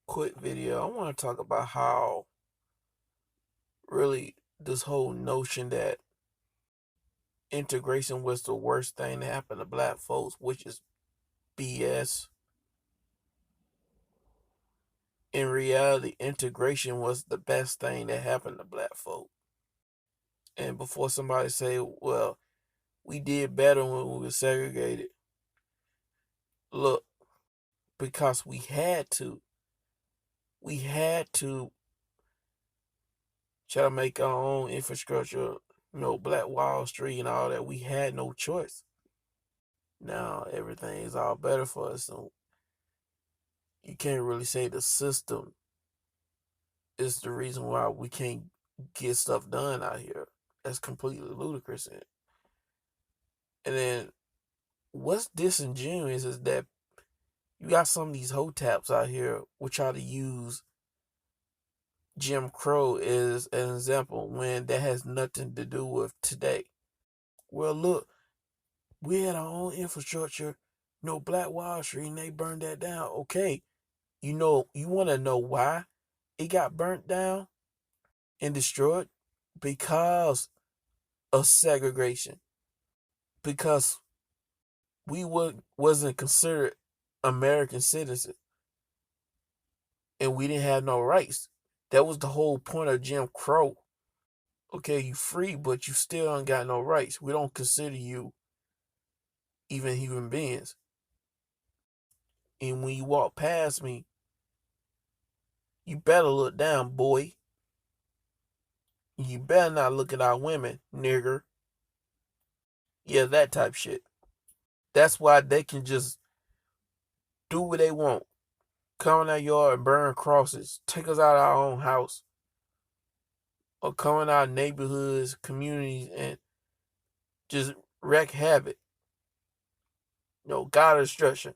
quick video. I want to talk about how really this whole notion that integration was the worst thing that happened to black folks, which is BS. In reality, integration was the best thing that happened to black folk. And before somebody say, well, we did better when we were segregated, look, because we had to. We had to try to make our own infrastructure, Black Wall Street and all that. We had no choice. Now everything is all better for us. So you can't really say the system is the reason why we can't get stuff done out here. That's completely ludicrous. And then what's disingenuous is that you got some of these hotaps out here which try to use Jim Crow as an example when that has nothing to do with today. Well, look, we had our own infrastructure, Black Wall Street, and they burned that down. Okay, you want to know why it got burnt down and destroyed? Because of segregation. Because we wasn't considered American citizens, and we didn't have no rights. That was the whole point of Jim Crow. Okay, you free, but you still don't got no rights. We don't consider you even human beings. And when you walk past me, you better look down, boy. You better not look at our women, nigger. Yeah, that type shit. That's why they can just do what they want. Come in our yard and burn crosses. Take us out of our own house. Or come in our neighborhoods, communities, and just wreak havoc. God destruction.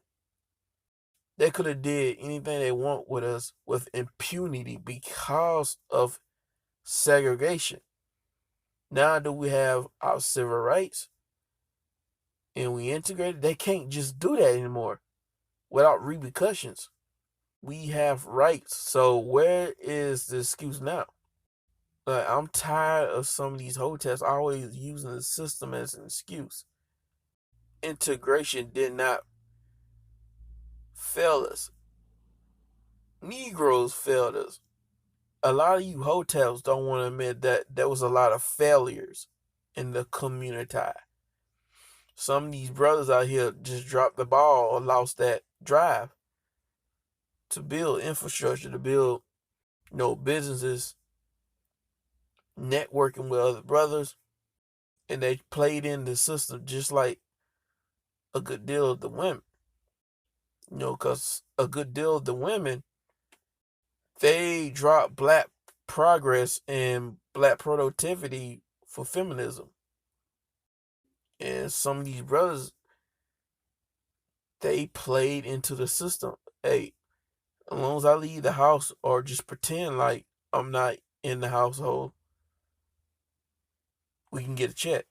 They could have did anything they want with us with impunity because of segregation. Now that we have our civil rights and we integrated, they can't just do that anymore without repercussions. We have rights. So where is the excuse now? I'm tired of some of these hotels always using the system as an excuse. Integration did not fail us. Negroes failed us. A lot of you hotels don't want to admit that there was a lot of failures in the community. Some of these brothers out here just dropped the ball or lost that drive to build infrastructure, to build, businesses, networking with other brothers, and they played in the system just like a good deal of the women. Because a good deal of the women, they dropped black progress and black productivity for feminism. And some of these brothers, they played into the system. Hey, as long as I leave the house or just pretend like I'm not in the household, we can get a check.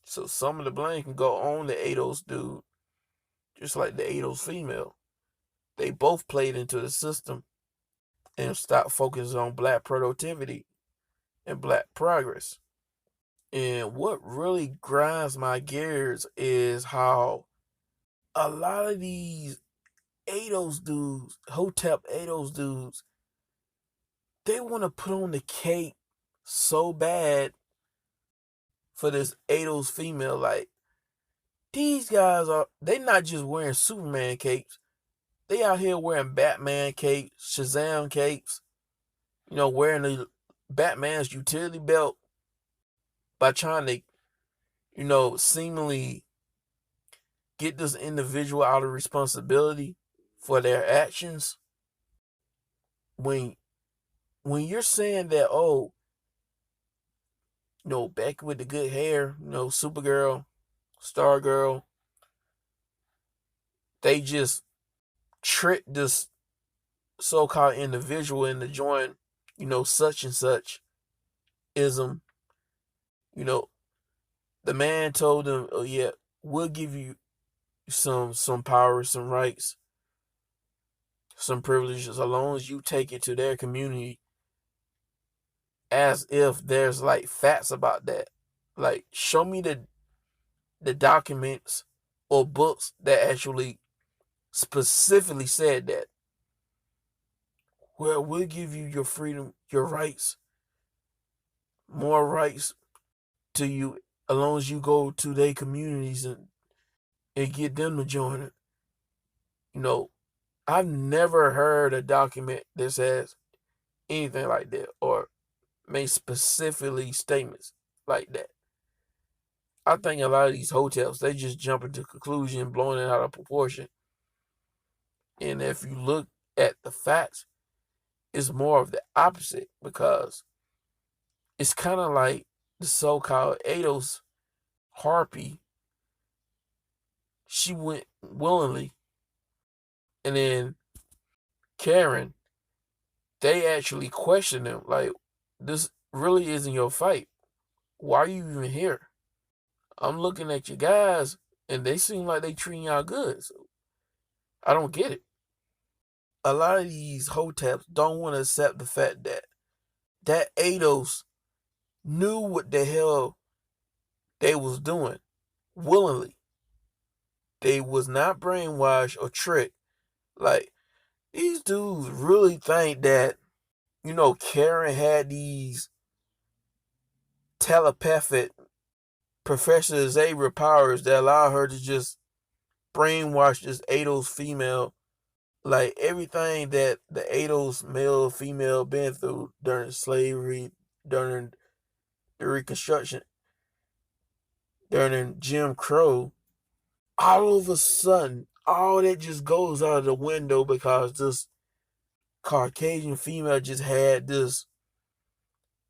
So some of the blame can go on the ADOS dude, just like the ADOS female. They both played into the system and stopped focusing on black productivity and black progress. And what really grinds my gears is how a lot of these ADOS dudes, Hotep ADOS dudes, they want to put on the cape so bad for this ADOS female. Like, these guys they not just wearing Superman capes. They out here wearing Batman capes, Shazam capes, wearing the Batman's utility belt by trying to, seemingly get this individual out of responsibility for their actions. When you're saying that, oh, Becky with the good hair, Supergirl, Stargirl, they just tricked this so-called individual into join, such and such ism. The man told them, oh yeah, we'll give you some power, some rights. some privileges as long as you take it to their community as if there's like facts about that. Like, show me the documents or books that actually specifically said that. Well, we'll give you your freedom, your rights, more rights to you, as long as you go to their communities and get them to join it. You know, I've never heard a document that says anything like that or made specifically statements like that. I think a lot of these hotels, they just jump into conclusion, blowing it out of proportion. And if you look at the facts, it's more of the opposite, because it's kind of like the so-called Ados harpy. She went willingly, and then Karen, they actually questioned him, like, this really isn't your fight. Why are you even here? I'm looking at you guys, and they seem like they treating y'all good. So I don't get it. A lot of these hoteps don't want to accept the fact that Ados knew what the hell they was doing willingly. They was not brainwashed or tricked. Like, these dudes really think that, Karen had these telepathic Professor Xavier powers that allow her to just brainwash this Ados female. Like, everything that the Ados male, female been through during slavery, during the Reconstruction, during Jim Crow, all of a sudden, all that just goes out of the window because this Caucasian female just had this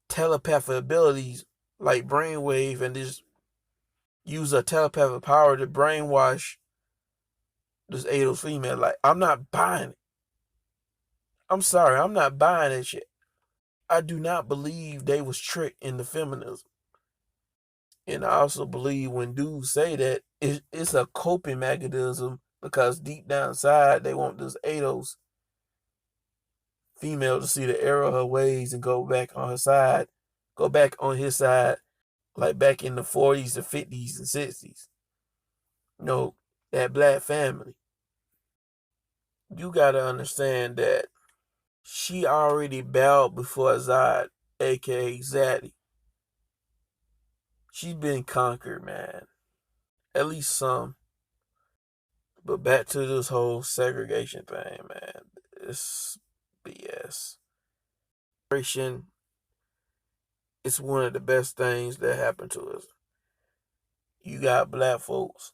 telepathic abilities like brainwave and just use a telepathic power to brainwash this Ados female. Like, I'm not buying it. I'm sorry, I'm not buying that shit. I do not believe they was tricked into feminism. And I also believe when dudes say that, it's a coping mechanism, because deep down inside they want this Ados female to see the error of her ways and go back on her side, go back on his side, like back in the 40s, the 50s, and 60s. That black family. You gotta understand that she already bowed before Zod, aka Zaddy. She's been conquered, man. At least some. But back to this whole segregation thing, man. It's BS. Segregation is one of the best things that happened to us. You got black folks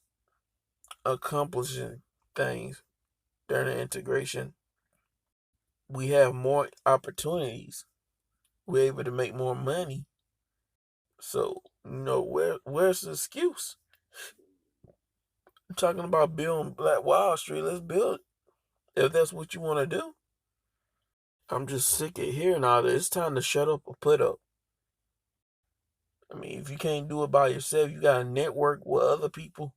accomplishing things during the integration. We have more opportunities. We're able to make more money. So, where's the excuse? I'm talking about building Black Wall Street. Let's build it, if that's what you want to do. I'm just sick of hearing all this. It's time to shut up or put up. I mean, if you can't do it by yourself, you got to network with other people,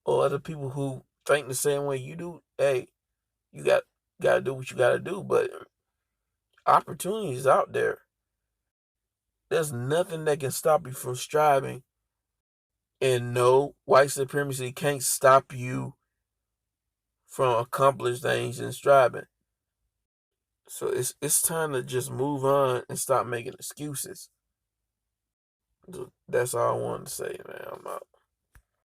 or other people who think the same way you do. Hey, you got to do what you got to do. But opportunities out there. There's nothing that can stop you from striving. And no, white supremacy can't stop you from accomplishing things and striving. So it's time to just move on and stop making excuses. That's all I wanted to say, man. I'm out.